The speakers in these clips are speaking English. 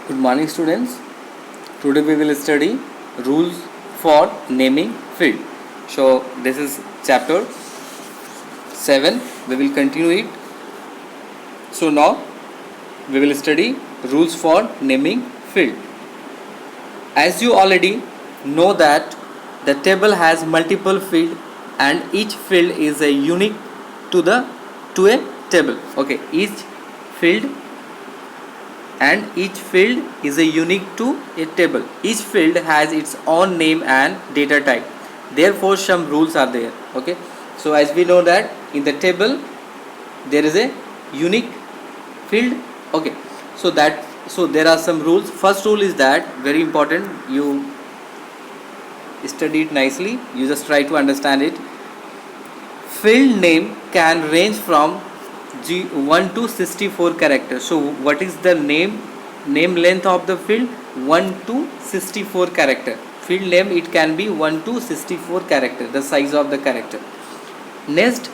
Good morning, students. Today we will study rules for naming field. So this is chapter 7. We will continue it. So now we will study rules for naming field. As you already know that the table has multiple field and each field is a unique to a table. Okay, each field is a unique to a table. Each field has its own name and data type. Therefore some rules are there. Okay, so as we know that in the table there is a unique field. Okay, so there are some rules. First rule is that very important, you study it nicely, you just try to understand it. Field name can range from 1 to 64 characters. So what is the name length of the field? 1 to 64 character. Field name, it can be 1 to 64 character, the size of the character. Next,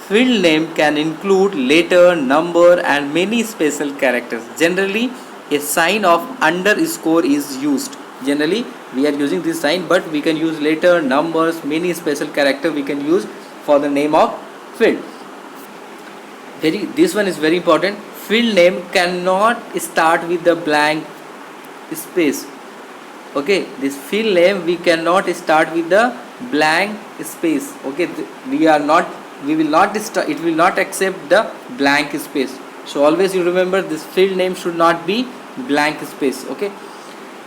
field name can include letter, number and many special characters. Generally a sign of underscore is used. Generally we are using this sign, but we can use letter, numbers, many special character we can use for the name of field. This one is very important. Field name cannot start with the blank space. Okay, this field name we cannot start with the blank space. Okay, it will not accept the blank space. So always you remember, this field name should not be blank space. Okay,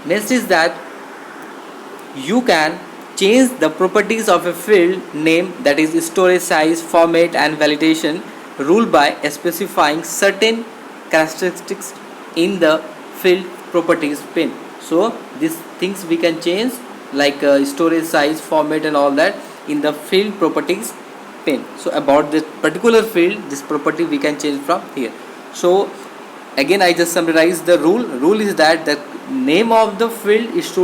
next is that you can change the properties of a field name, that is storage size, format and validation rule, by specifying certain characteristics in the field properties pane. So these things we can change, like storage size, format and all that in the field properties pane. So about this particular field, this property we can change from here. So again I just summarize the rule is that the name of the field is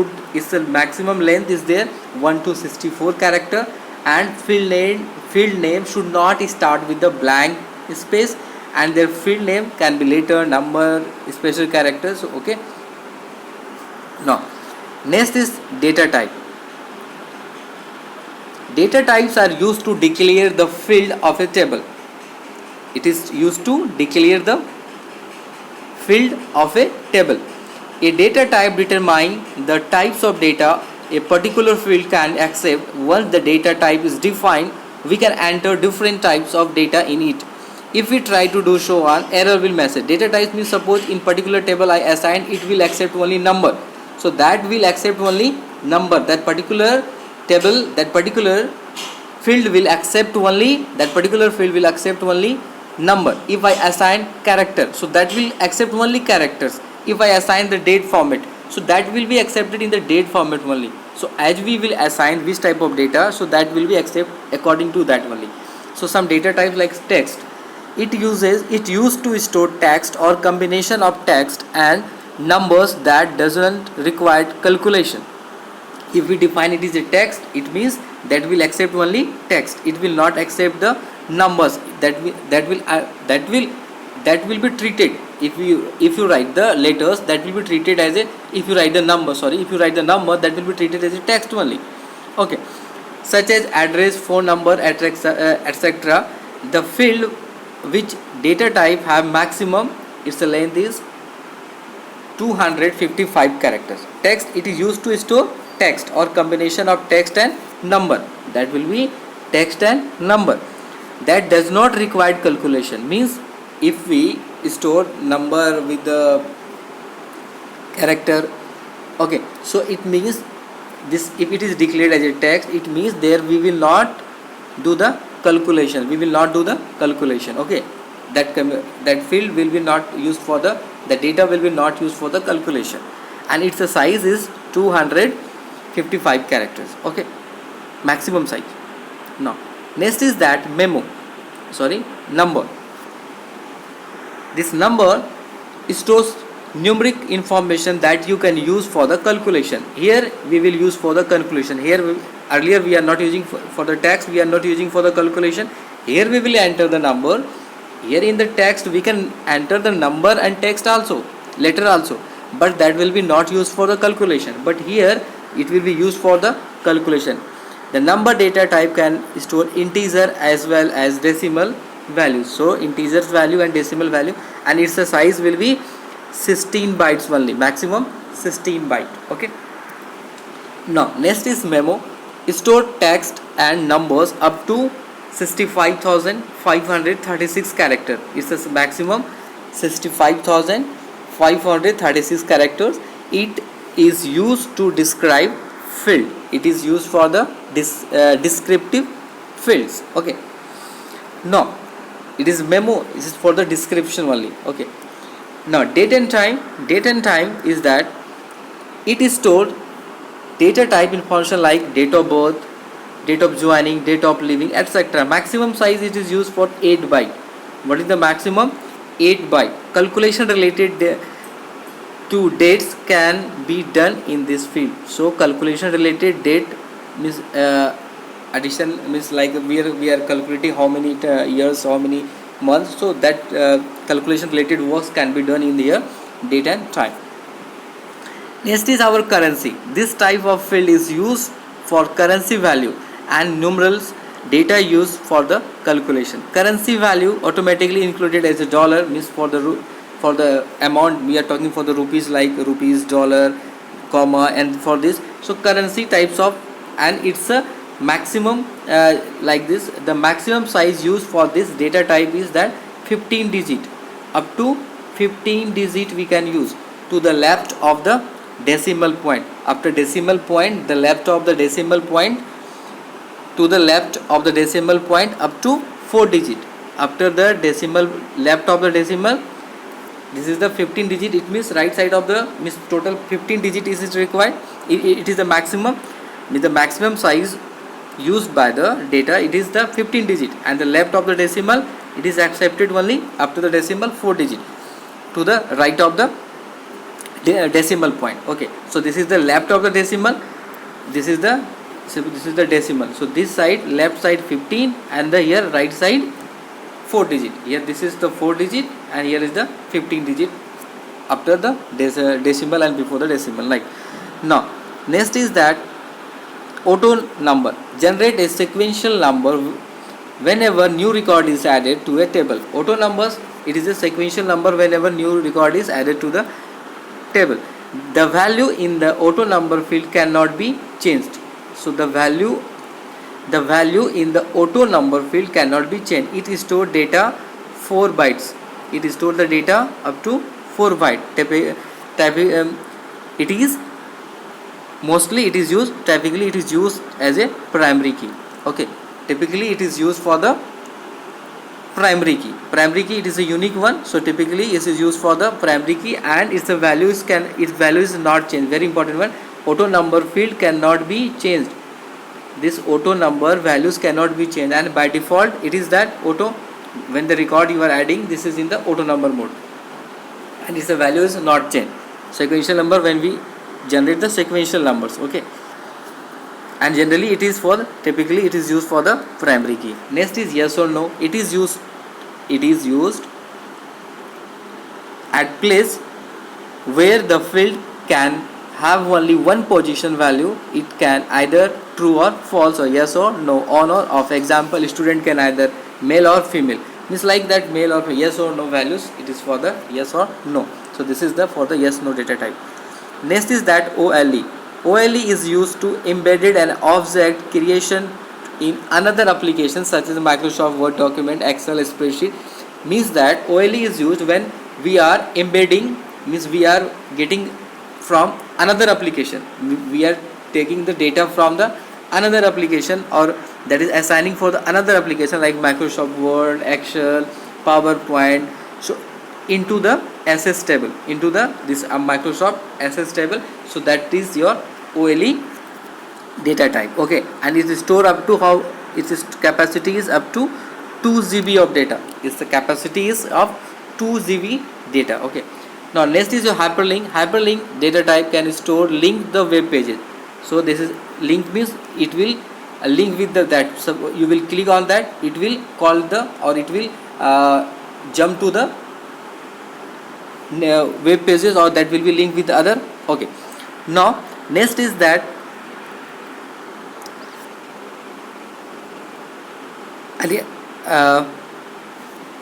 the maximum length is there 1 to 64 character, and field name should not start with the blank space, and their field name can be letter, number, special characters. Okay, now next is data type. Data types are used to declare the field of a table. It is used to declare the field of a table. A data type determines the types of data a particular field can accept. Once the data type is defined, we can enter different types of data in it. If we try to do so on, error will message. Data type means, suppose in particular table I assign, it will accept only number. So that will accept only number. That particular table, that particular field will accept only, number. If I assign character, so that will accept only characters. If I assign the date format, so that will be accepted in the date format only. So as we will assign which type of data, so that will be accepted according to that only. So some data types like text, it used to store text or combination of text and numbers that doesn't require calculation. If we define it as a text, it means that will accept only text, it will not accept the numbers. That will be treated, if you write the letters, that will be treated as a, if you write the number, that will be treated as a text only. Okay, such as address, phone number, etc. The field which data type have maximum, its length is 255 characters. Text, it is used to store text or combination of text and number, that will be text and number. That does not require calculation, means if we store number with the character, okay, so it means this, if it is declared as a text, it means there we will not do the calculation, okay, that field will be not used for the data will be not used for the calculation, and its size is 255 characters. Okay, maximum size. Now next is that number. This number stores numeric information that you can use for the calculation. Here we will use for the calculation. Earlier we are not using for the text, we are not using for the calculation. Here we will enter the number. Here in the text we can enter the number and text also, letter also. but that will be not used for the calculation, but here it will be used for the calculation. The number data type can store integer as well as decimal values, so integers value and decimal value, and its size will be 16 bytes only, maximum 16 byte. Okay, now next is memo. Store text and numbers up to 65,536 character. It's a maximum 65,536 characters. It is used to describe field. It is used for the descriptive fields. Okay, now it is memo. This is for the description only. Okay, now date and time. Date and time is that it is stored data type information like date of birth, date of joining, date of leaving, etc. Maximum size it is used for 8 byte. What is the maximum? 8 byte. Calculation related to dates can be done in this field. So calculation related date means addition means like we are calculating how many years, how many months. So that calculation related works can be done in the date and time. Next is our currency. This type of field is used for currency value and numerals data used for the calculation. Currency value automatically included as a dollar means for the amount we are talking for the rupees, like rupees, dollar, comma, and for this. So currency types of, and it's a maximum like this. The maximum size used for this data type is that 15 digit. Up to 15 digit we can use to the left of the decimal point. After decimal point, the left of the decimal point, to the left of the decimal point up to 4 digit. After the decimal, left of the decimal, this is the 15 digit. It means right side of the means total 15 digit is required. It is the maximum. With the maximum size used by the data, it is the 15 digit, and the left of the decimal it is accepted only up to the decimal 4 digit to the right of the decimal point. Okay, so this is the left of the decimal, this is the decimal. So this side, left side 15, and the here right side 4 digit. Here this is the 4 digit, and here is the 15 digit after the decimal and before the decimal. Like now, next is that auto number. Generate a sequential number whenever new record is added to a table. Auto numbers, it is a sequential number whenever new record is added to the table. The value in the auto number field cannot be changed. So the value in the auto number field cannot be changed. It stores data 4 bytes. It stores the data up to 4 bytes. It is mostly it is used, typically it is used as a primary key. Okay, typically it is used for the primary key. Primary key, it is a unique one, so typically it is used for the primary key, and its value is not changed. Very important one. Auto number field cannot be changed. This auto number values cannot be changed, and by default it is that auto, when the record you are adding, this is in the auto number mode, and its value is not changed. Sequential number, when we generate the sequential numbers. Okay, and generally it is for, typically it is used for the primary key. Next is yes or no. It is used at place where the field can have only one position value. It can either true or false, or yes or no, on or off. Example, student can either male or female, means like that, male or yes or no values, it is for the yes or no. So this is the for the yes no data type. Next is that OLE. OLE is used to embedded an object creation in another application such as Microsoft Word document, Excel spreadsheet. Means that OLE is used when we are embedding, means we are getting from another application. We are taking the data from the another application, or that is assigning for the another application like Microsoft Word, Excel, PowerPoint. So into the SS table, into the this Microsoft SS table. So that is your OLE data type. Okay, and it is stored up to how its capacity is up to 2 GB of data. Its the capacity is of 2 GB data. Okay, now next is your hyperlink. Hyperlink data type can store link the web pages. So this is link, means it will link with that. So you will click on that, it will call the, or it will jump to the web pages, or that will be linked with other. Okay, now next is that uh,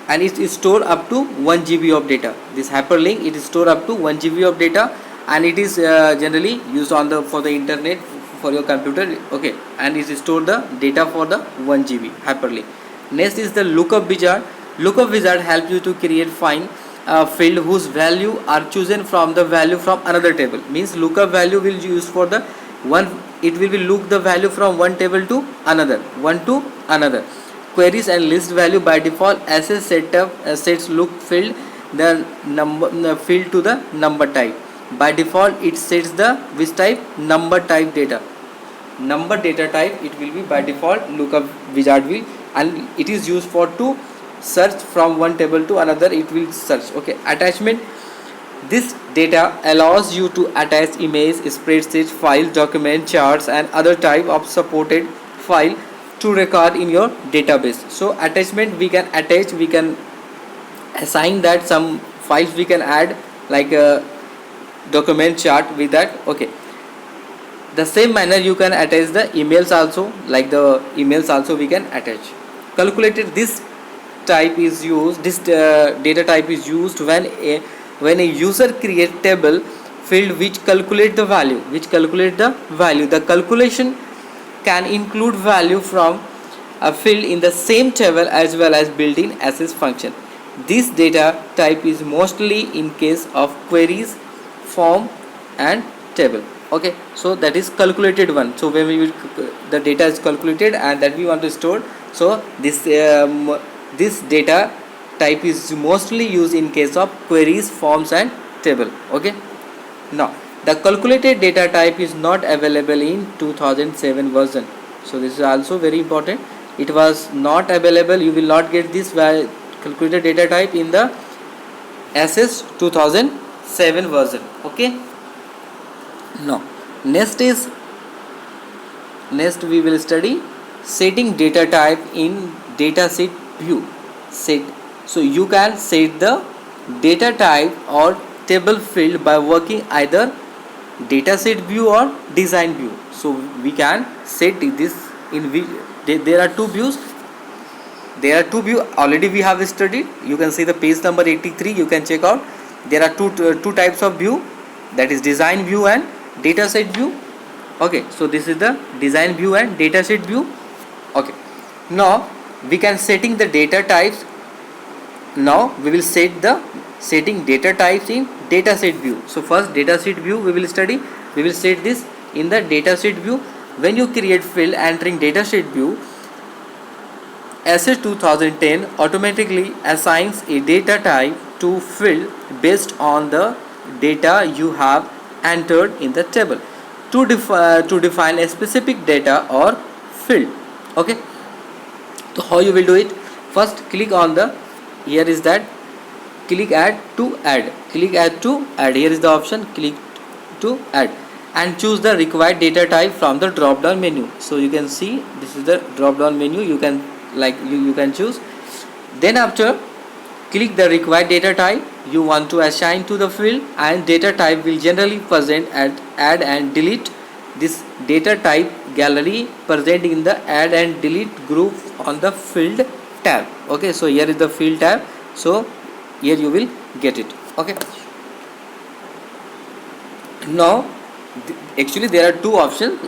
and it is stored up to 1 GB of data. This hyperlink, it is stored up to 1 GB of data, and it is generally used on the for the internet for your computer. Okay, and it is stored the data for the 1 GB hyperlink. Next is the lookup wizard. Lookup wizard helps you to create find field whose value are chosen from the value from another table. Means lookup value will use for the one, it will be look the value from one table to another, one to another. Queries and list value by default SS setup sets look field the number field to the number type. By default it sets the which type, number type data, number data type. It will be by default lookup wizard will, and it is used for to search from one table to another. It will search. Okay, attachment. This data allows you to attach image, spreadsheet, files, document, charts, and other type of supported file to record in your database. So attachment, we can attach, we can assign that some files we can add, like a document, chart with that. Okay, the same manner you can attach the emails also, like the emails also we can attach. Calculated, this type is used, this data type is used when a user create table field which calculate the value, the calculation can include value from a field in the same table as well as built-in access function. This data type is mostly in case of queries, form and table. Okay, so that is calculated one. So when the data is calculated and that we want to store, so this data type is mostly used in case of queries, forms and table. Okay, now the calculated data type is not available in 2007 version. So this is also very important. It was not available. You will not get this calculated data type in the SS 2007 version. Okay, now next we will study setting data type in dataset view. So you can set the data type or table field by working either dataset view or design view. So we can set this in there are two views. Already we have studied. You can see the page number 83. You can check out. There are two types of view, that is design view and dataset view. Okay, so this is the design view and dataset view. Okay, now we can setting the data types. Now we will set the setting data types in dataset view. So first dataset view we will study. We will set this in the dataset view. When you create field entering dataset view, SS 2010 automatically assigns a data type to field based on the data you have entered in the table to define a specific data or field. Okay, so how you will do it? First click on the, here is that, click add to add. Here is the option, click to add and choose the required data type from the drop down menu. So you can see this is the drop down menu. You can you can choose. Then after click the required data type you want to assign to the field, and data type will generally present at add and delete. This data type gallery present in the add and delete group on the field tab. Okay, so here is the field tab. So here you will get it. Okay, now actually there are two options.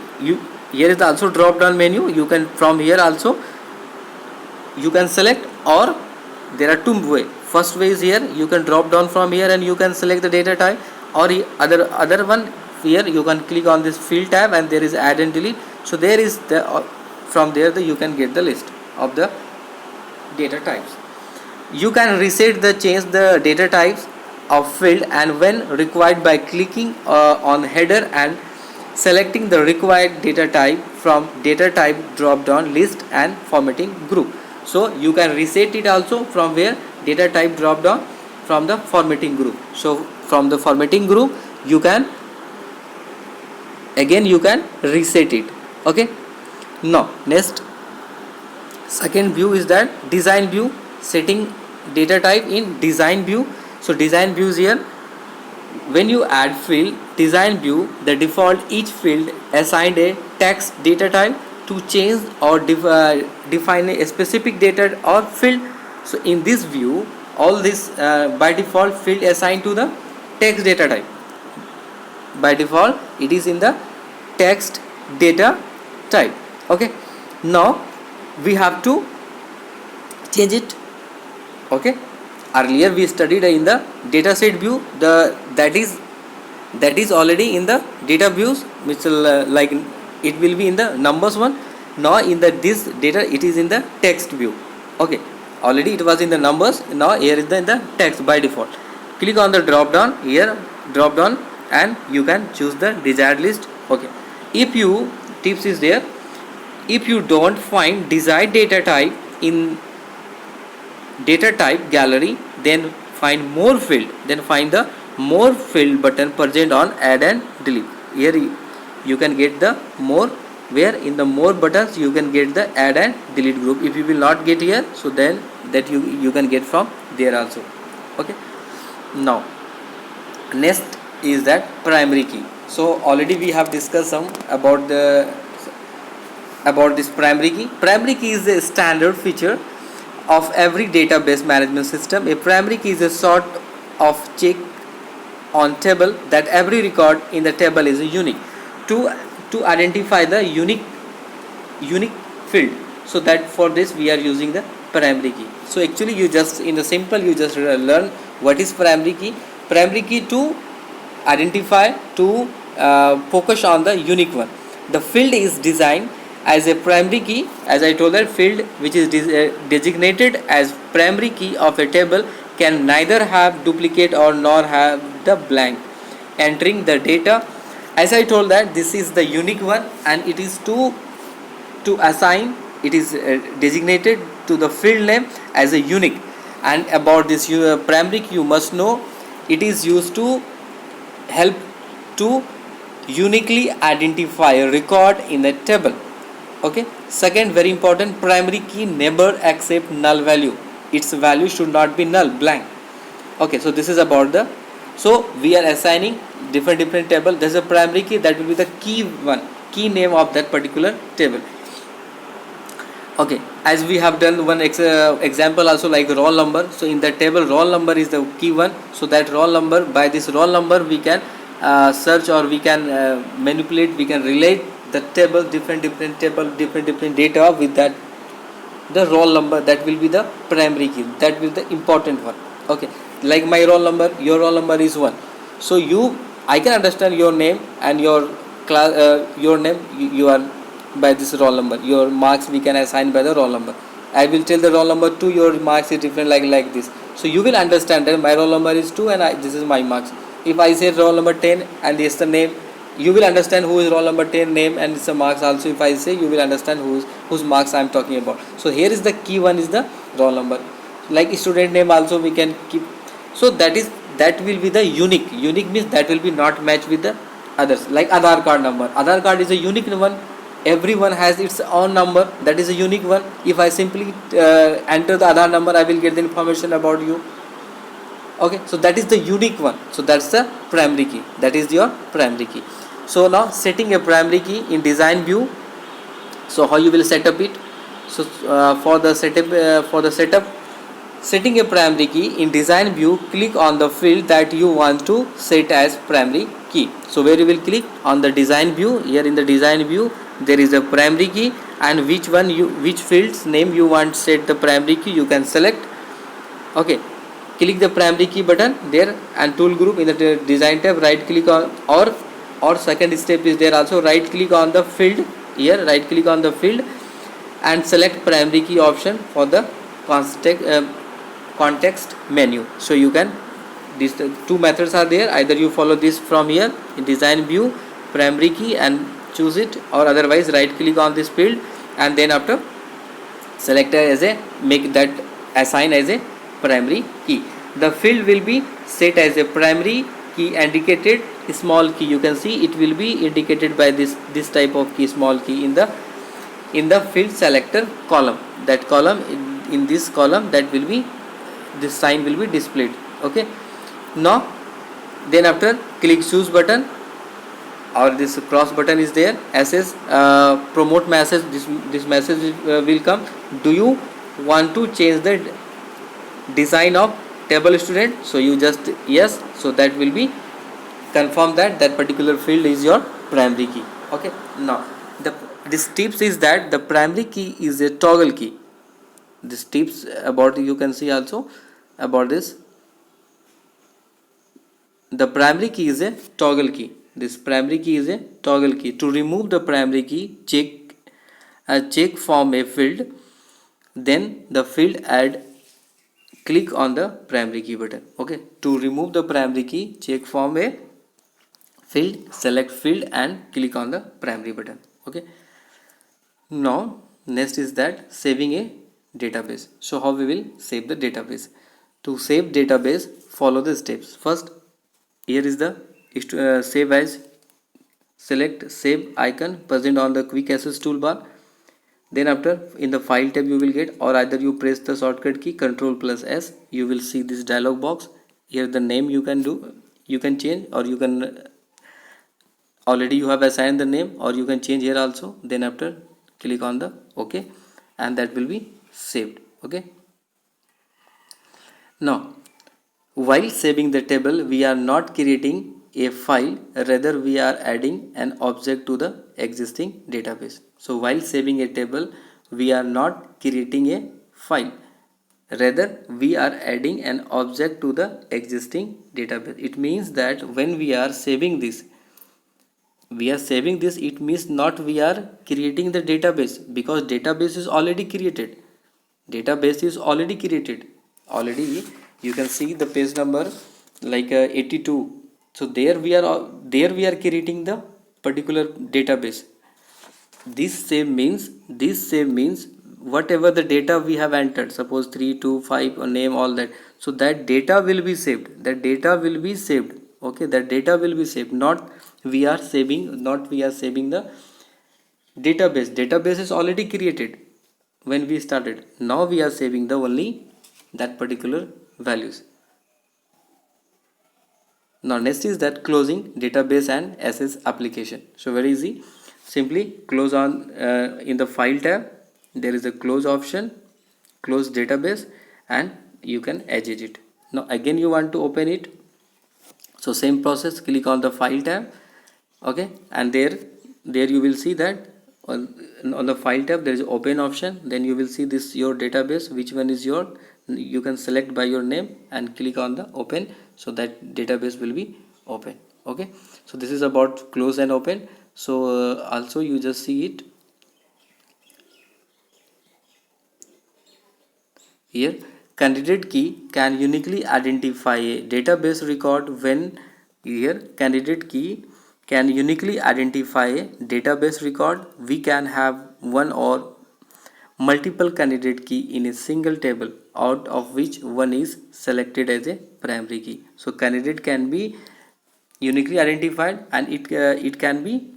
Here is also drop down menu. You can from here also you can select, or there are two ways. First way is here, you can drop down from here and you can select the data type, or other one, here you can click on this field tab and there is add and delete. So there is the from there you can get the list of the data types. You can reset the change the data types of field and when required by clicking on header and selecting the required data type from data type drop down list and formatting group. So you can reset it also from where, data type drop down from the formatting group. So from the formatting group you can again reset it. Okay, now next second view is that design view, setting data type in design view. So design views here, when you add field design view, the default each field assigned a text data type to change or define a specific data or field. So in this view, all this by default field assigned to the text data type. By default it is in the text data type. Okay, now we have to change it. Okay, earlier we studied in the dataset view, that is already in the data views, which like it will be in the numbers one. Now in the this data it is in the text view. Okay, already it was in the numbers, now here is in the text by default. Click on the drop down here, drop down, and you can choose the desired list. Okay, if you tips is there, if you don't find desired data type in data type gallery, then find more field, then find the more field button present on add and delete. Here you can get the more, where in the more buttons you can get the add and delete group. If you will not get here, so then that you can get from there also. Okay, now next is that primary key. So already we have discussed some about this primary key. Primary key is a standard feature of every database management system. A primary key is a sort of check on table that every record in the table is unique to identify the unique field. So that for this we are using the primary key. So actually you just in the simple you just learn what is primary key. Primary key to identify, to focus on the unique one. The field is designed as a primary key. As I told, that field which is designated as primary key of a table can neither have duplicate or nor have the blank entering the data. As I told that this is the unique one, and it is to assign, it is designated to the field name as a unique. And about this primary key you must know, it is used to help to uniquely identify a record in the table. Okay, second very important, primary key never accept null value. Its value should not be null, blank. Okay, so this is about the, so we are assigning different table. There's a primary key, that will be the key one, key name of that particular table. Okay, as we have done one example also, like roll number. So in the table roll number is the key one. So that roll number, by this roll number we can search, or we can manipulate, we can relate the table, different table, different data with that the roll number. That will be the primary key, that will be the important one. Okay, like my roll number, your roll number is 1. So I can understand your name and your class, your name you are by this roll number. Your marks we can assign by the roll number. I will tell the roll number 2, your marks is different, like this. So you will understand that my roll number is 2 and this is my marks. If I say roll number 10 and this is the name, you will understand who is roll number 10 name, and it's the marks also. If I say, you will understand whose marks I am talking about. So here is the key one, is the roll number. Like student name also we can keep. So that will be the unique. Unique means that will be not matched with the others. Like Aadhaar card number. Aadhaar card is a unique one. Everyone has its own number. That is a unique one. If I simply enter the Aadhaar number, I will get the information about you. Okay, so that is the unique one. So that's the primary key. That is your primary key. So now setting a primary key in design view. So how you will set up it? So for the setup, setting a primary key in design view, click on the field that you want to set as primary key. So where you will click on the design view. Here in the design view there is a primary key, and which field's name you want set the primary key, you can select. Okay, click the primary key button there, and tool group in the design tab, right click on, or second step is there also, right click on the field. Here right click on the field and select primary key option for the context menu. So you can, these two methods are there, either you follow this from here in design view, primary key, and choose it, or otherwise right click on this field and then after select as a, make that assign as a primary key. The field will be set as a primary key indicated small key. You can see it will be indicated by this type of key, small key, in the field selector column. That column, in this column, that will be, this sign will be displayed. Okay, now Then after click choose button, or this cross button is there. SS promote message, this message will come. Do you want to change the design of table student? So you just yes, so that will be confirm that that particular field is your primary key. Okay, now the this tips is that the primary key is a toggle key. This tips about, you can see also about this, the primary key is a toggle key. This primary key is a toggle key. To remove the primary key, check from a field, then the field add, click on the primary key button. Okay, to remove the primary key, check from a field, select field and click on the primary button. Okay, now next is that saving a database. So how we will save the database? To save database, follow the steps. First, here is the save as. Select save icon present on the quick access toolbar. Then after, in the file tab you will get, or either you press the shortcut key Ctrl plus S, you will see this dialog box. Here the name you can do, you can change, or you can already you have assigned the name, or you can change here also. Then after, click on the OK, and that will be saved. Okay, now while saving the table, we are not creating a file, rather we are adding an object to the existing database. So while saving a table, we are not creating a file, rather we are adding an object to the existing database. It means that when we are saving this, it means not we are creating the database, because database is already created. Already you can see the page number like 82. So there we are creating the particular database. This save means whatever the data we have entered, suppose 3 2 5 or name, all that, so that data will be saved. Okay, that data will be saved, not we are saving the database is already created when we started. Now we are saving the only that particular values. Now next is that closing database and SS application. So very easy, simply close on in the file tab, there is a close option, close database, and you can edit it. Now again you want to open it, so same process, click on the file tab. Okay, and there you will see that on the file tab there is open option. Then you will see this your database, which one is your, you can select by your name and click on the open, so that database will be open. Okay, so this is about close and open. So also you just see it here. Candidate key can uniquely identify a database record. When here candidate key can uniquely identify a database record, we can have one or multiple candidate key in a single table, out of which one is selected as a primary key. So candidate can be uniquely identified, and it can be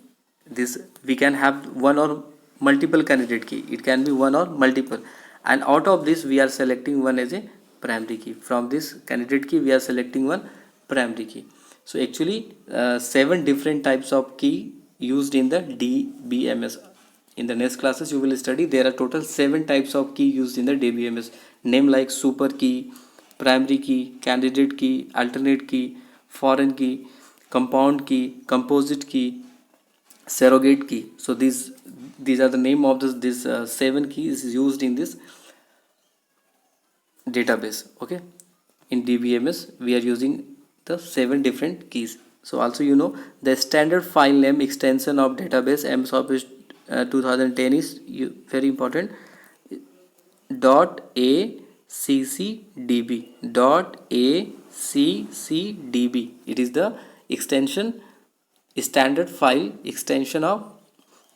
this, we can have one or multiple candidate key, it can be one or multiple, and out of this we are selecting one as a primary key. From this candidate key we are selecting one primary key. So actually 7 different types of key used in the DBMS. In the next classes you will study, there are total 7 types of key used in the DBMS. Name like super key, primary key, candidate key, alternate key, foreign key, compound key, composite key, surrogate key. So these are the name of this 7 keys used in this database. Okay, in DBMS we are using the 7 different keys. So also the standard file name extension of database MS Office 2010 is very important, .accdb. .accdb, it is the extension, standard file extension of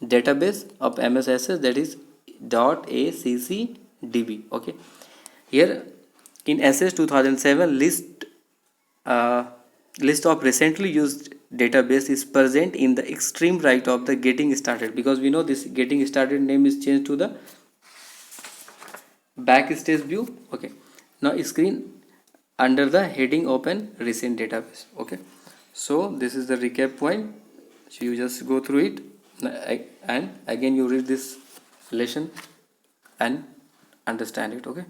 database of MS Access, that is .accdb. Okay, here in SS 2007 list of recently used database is present in the extreme right of the getting started, because we know this getting started name is changed to the backstage view. Okay, now screen under the heading open recent database. Okay, So this is the recap point. So you just go through it and again you read this lesson and understand it. Okay.